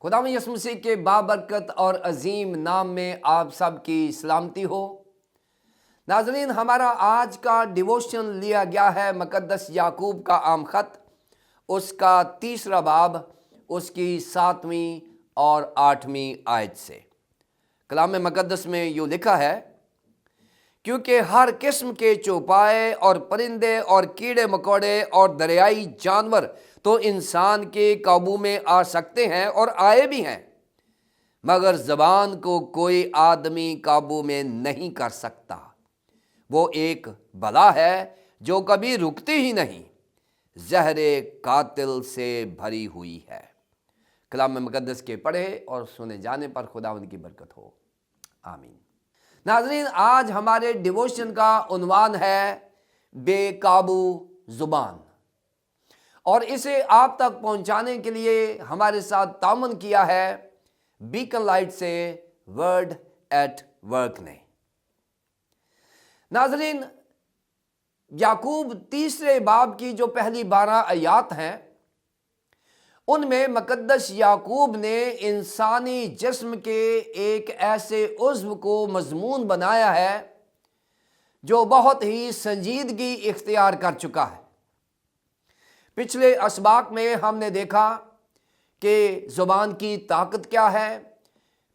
خداوند یسوع مسیح کے بابرکت اور عظیم نام میں آپ سب کی سلامتی ہو۔ ناظرین، ہمارا آج کا ڈیووشن لیا گیا ہے مقدس یعقوب کا عام خط، اس کا 3 باب، اس کی 7ویں اور 8ویں آیت سے۔ کلام مقدس میں یوں لکھا ہے، کیونکہ ہر قسم کے چوپائے اور پرندے اور کیڑے مکوڑے اور دریائی جانور تو انسان کے قابو میں آ سکتے ہیں اور آئے بھی ہیں، مگر زبان کو کوئی آدمی قابو میں نہیں کر سکتا۔ وہ ایک بلا ہے جو کبھی رکتی ہی نہیں، زہر قاتل سے بھری ہوئی ہے۔ کلام مقدس کے پڑھے اور سنے جانے پر خداوند کی برکت ہو، آمین۔ ناظرین، آج ہمارے ڈیووشن کا عنوان ہے بے قابو زبان، اور اسے آپ تک پہنچانے کے لیے ہمارے ساتھ تعاون کیا ہے بیکن لائٹ سے ورڈ ایٹ ورک نے۔ ناظرین، یعقوب 3 باب کی جو پہلی 12 آیات ہیں، ان میں مقدس یعقوب نے انسانی جسم کے ایک ایسے عضو کو مضمون بنایا ہے جو بہت ہی سنجیدگی اختیار کر چکا ہے۔ پچھلے اسباق میں ہم نے دیکھا کہ زبان کی طاقت کیا ہے،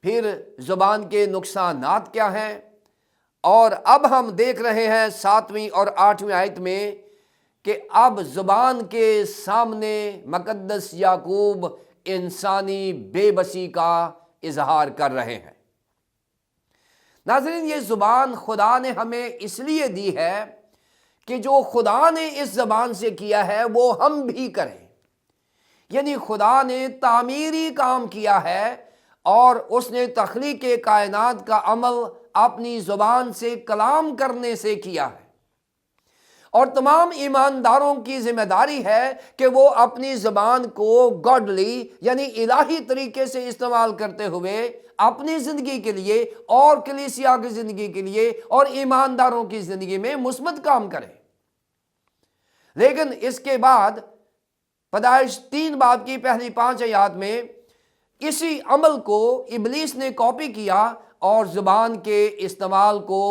پھر زبان کے نقصانات کیا ہیں، اور اب ہم دیکھ رہے ہیں 7ویں اور 8ویں آیت میں کہ اب زبان کے سامنے مقدس یعقوب انسانی بے بسی کا اظہار کر رہے ہیں۔ ناظرین، یہ زبان خدا نے ہمیں اس لیے دی ہے کہ جو خدا نے اس زبان سے کیا ہے وہ ہم بھی کریں۔ یعنی خدا نے تعمیری کام کیا ہے اور اس نے تخلیق کائنات کا عمل اپنی زبان سے کلام کرنے سے کیا ہے، اور تمام ایمانداروں کی ذمہ داری ہے کہ وہ اپنی زبان کو گاڈلی یعنی الہی طریقے سے استعمال کرتے ہوئے اپنی زندگی کے لیے اور کلیسیا کی زندگی کے لیے اور ایمانداروں کی زندگی میں مثبت کام کریں۔ لیکن اس کے بعد پیدائش 3 باب کی پہلی 5 آیات میں اسی عمل کو ابلیس نے کاپی کیا اور زبان کے استعمال کو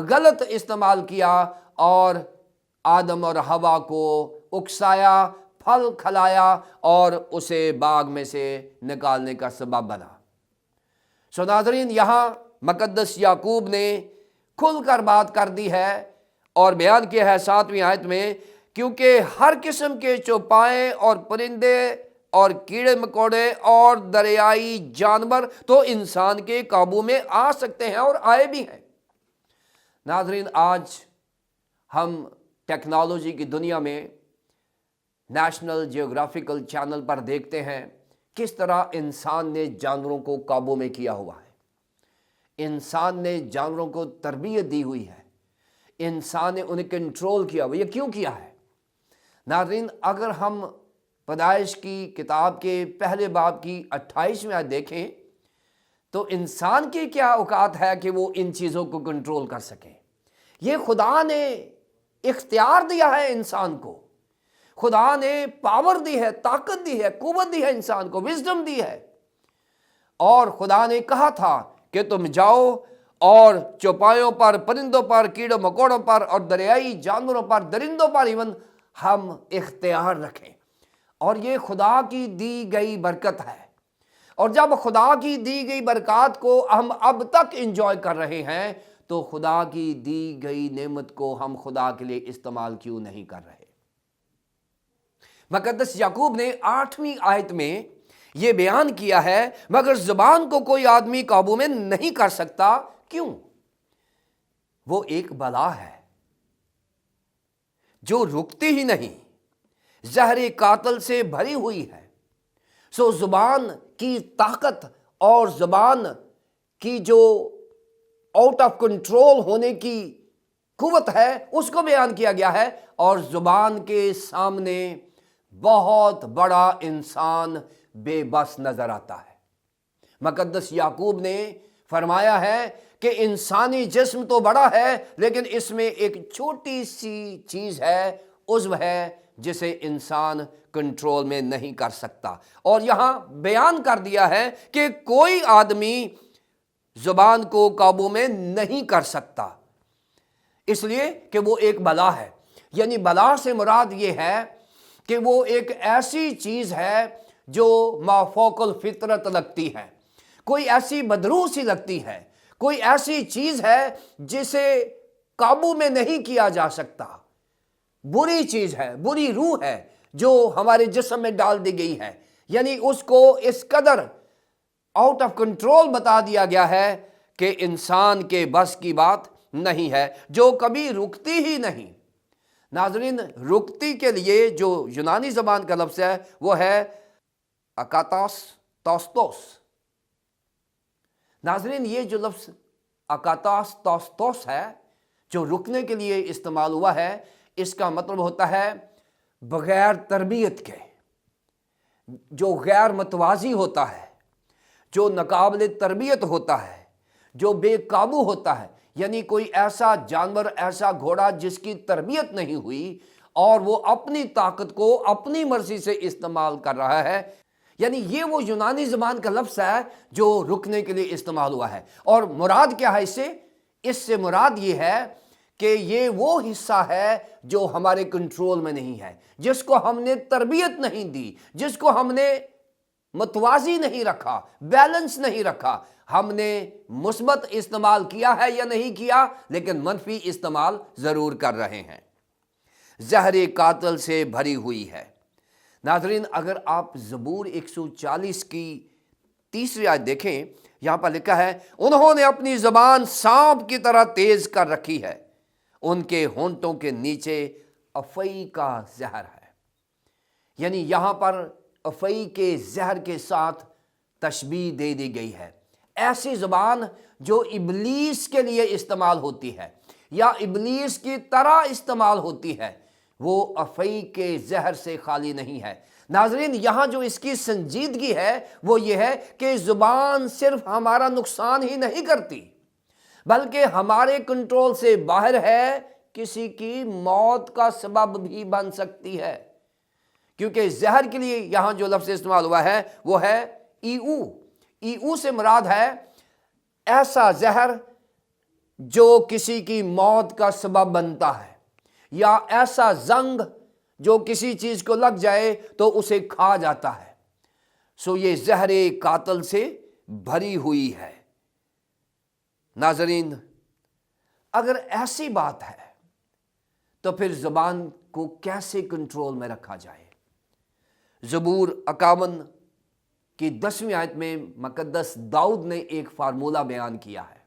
غلط استعمال کیا اور آدم اور حوا کو اکسایا، پھل کھلایا اور اسے باغ میں سے نکالنے کا سبب بنا۔ سو ناظرین، یہاں مقدس یعقوب نے کھل کر بات کر دی ہے اور بیان کیا ہے 7ویں آیت میں، کیونکہ ہر قسم کے چوپائے اور پرندے اور کیڑے مکوڑے اور دریائی جانور تو انسان کے قابو میں آ سکتے ہیں اور آئے بھی ہیں۔ ناظرین، آج ہم ٹیکنالوجی کی دنیا میں نیشنل جیوگرافیکل چینل پر دیکھتے ہیں کس طرح انسان نے جانوروں کو قابو میں کیا ہوا ہے۔ انسان نے جانوروں کو تربیت دی ہوئی ہے، انسان نے انہیں کنٹرول کیا ہوا۔ یہ کیوں کیا ہے؟ ناظرین، اگر ہم پیدائش کی کتاب کے پہلے باب کی 28ویں آیت دیکھیں تو انسان کی کیا اوقات ہے کہ وہ ان چیزوں کو کنٹرول کر سکیں؟ یہ خدا نے اختیار دیا ہے انسان کو، خدا نے پاور دی ہے، طاقت دی ہے، قوت دی ہے، انسان کو وزڈم دی ہے، اور خدا نے کہا تھا کہ تم جاؤ اور چوپایوں پر، پرندوں پر، کیڑوں مکوڑوں پر اور دریائی جانوروں پر، درندوں پر ایون ہم اختیار رکھیں۔ اور یہ خدا کی دی گئی برکت ہے، اور جب خدا کی دی گئی برکات کو ہم اب تک انجوائے کر رہے ہیں تو خدا کی دی گئی نعمت کو ہم خدا کے لیے استعمال کیوں نہیں کر رہے؟ مقدس یعقوب نے 8ویں آیت میں یہ بیان کیا ہے، مگر زبان کو کوئی آدمی قابو میں نہیں کر سکتا۔ کیوں؟ وہ ایک بلا ہے جو رکتی ہی نہیں، زہر قاتل سے بھری ہوئی ہے۔ سو زبان کی طاقت اور زبان کی جو آؤٹ آف کنٹرول ہونے کی قوت ہے اس کو بیان کیا گیا ہے، اور زبان کے سامنے بہت بڑا انسان بے بس نظر آتا ہے۔ مقدس یعقوب نے فرمایا ہے کہ انسانی جسم تو بڑا ہے لیکن اس میں ایک چھوٹی سی چیز ہے، عضو ہے جسے انسان کنٹرول میں نہیں کر سکتا۔ اور یہاں بیان کر دیا ہے کہ کوئی آدمی زبان کو قابو میں نہیں کر سکتا، اس لیے کہ وہ ایک بلا ہے۔ یعنی بلا سے مراد یہ ہے کہ وہ ایک ایسی چیز ہے جو مافوق الفطرت لگتی ہے، کوئی ایسی بدروح سی لگتی ہے، کوئی ایسی چیز ہے جسے قابو میں نہیں کیا جا سکتا، بری چیز ہے، بری روح ہے جو ہمارے جسم میں ڈال دی گئی ہے۔ یعنی اس کو اس قدر آؤٹ آف کنٹرول بتا دیا گیا ہے کہ انسان کے بس کی بات نہیں ہے، جو کبھی رکتی ہی نہیں۔ ناظرین، رکتی کے لیے جو یونانی زبان کا لفظ ہے وہ ہے اکاتاس توستوس۔ ناظرین، یہ جو لفظ اکاتاس توستوس ہے جو رکنے کے لیے استعمال ہوا ہے، اس کا مطلب ہوتا ہے بغیر تربیت کے، جو غیر متوازی ہوتا ہے، جو ناقابل تربیت ہوتا ہے، جو بے قابو ہوتا ہے۔ یعنی کوئی ایسا جانور، ایسا گھوڑا جس کی تربیت نہیں ہوئی اور وہ اپنی طاقت کو اپنی مرضی سے استعمال کر رہا ہے، یعنی یہ وہ یونانی زبان کا لفظ ہے جو رکنے کے لیے استعمال ہوا ہے۔ اور مراد کیا ہے اس سے مراد یہ ہے کہ یہ وہ حصہ ہے جو ہمارے کنٹرول میں نہیں ہے، جس کو ہم نے تربیت نہیں دی، جس کو ہم نے متوازی نہیں رکھا، بیلنس نہیں رکھا۔ ہم نے مثبت استعمال کیا ہے یا نہیں کیا، لیکن منفی استعمال ضرور کر رہے ہیں۔ زہر قاتل سے بھری ہوئی ہے۔ ناظرین، اگر آپ زبور 140 کی 3 آیت دیکھیں، یہاں پر لکھا ہے انہوں نے اپنی زبان سانپ کی طرح تیز کر رکھی ہے، ان کے ہونٹوں کے نیچے افعی کا زہر ہے۔ یعنی یہاں پر افعی کے زہر کے ساتھ تشبیہ دے دی گئی ہے۔ ایسی زبان جو ابلیس کے لیے استعمال ہوتی ہے یا ابلیس کی طرح استعمال ہوتی ہے، وہ افعی کے زہر سے خالی نہیں ہے۔ ناظرین، یہاں جو اس کی سنجیدگی ہے وہ یہ ہے کہ زبان صرف ہمارا نقصان ہی نہیں کرتی بلکہ ہمارے کنٹرول سے باہر ہے، کسی کی موت کا سبب بھی بن سکتی ہے۔ کیونکہ زہر کے لیے یہاں جو لفظ استعمال ہوا ہے وہ ہے ایو۔ ایو سے مراد ہے ایسا زہر جو کسی کی موت کا سبب بنتا ہے، یا ایسا زنگ جو کسی چیز کو لگ جائے تو اسے کھا جاتا ہے۔ سو یہ زہر قاتل سے بھری ہوئی ہے۔ ناظرین، اگر ایسی بات ہے تو پھر زبان کو کیسے کنٹرول میں رکھا جائے؟ زبور 51 کی 10ویں آیت میں مقدس داؤد نے ایک فارمولہ بیان کیا ہے۔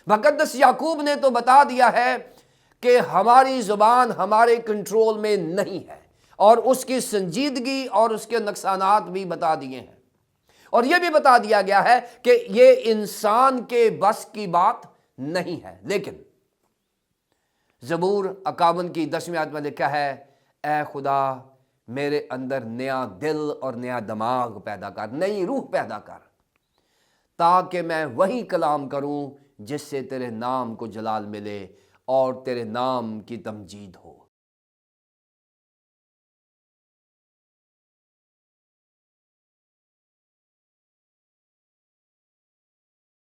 مقدس یعقوب نے تو بتا دیا ہے کہ ہماری زبان ہمارے کنٹرول میں نہیں ہے، اور اس کی سنجیدگی اور اس کے نقصانات بھی بتا دیے ہیں، اور یہ بھی بتا دیا گیا ہے کہ یہ انسان کے بس کی بات نہیں ہے۔ لیکن زبور 51 کی 10ویں آیت میں لکھا ہے، اے خدا میرے اندر نیا دل اور نیا دماغ پیدا کر، نئی روح پیدا کر، تاکہ میں وہی کلام کروں جس سے تیرے نام کو جلال ملے اور تیرے نام کی تمجید ہو۔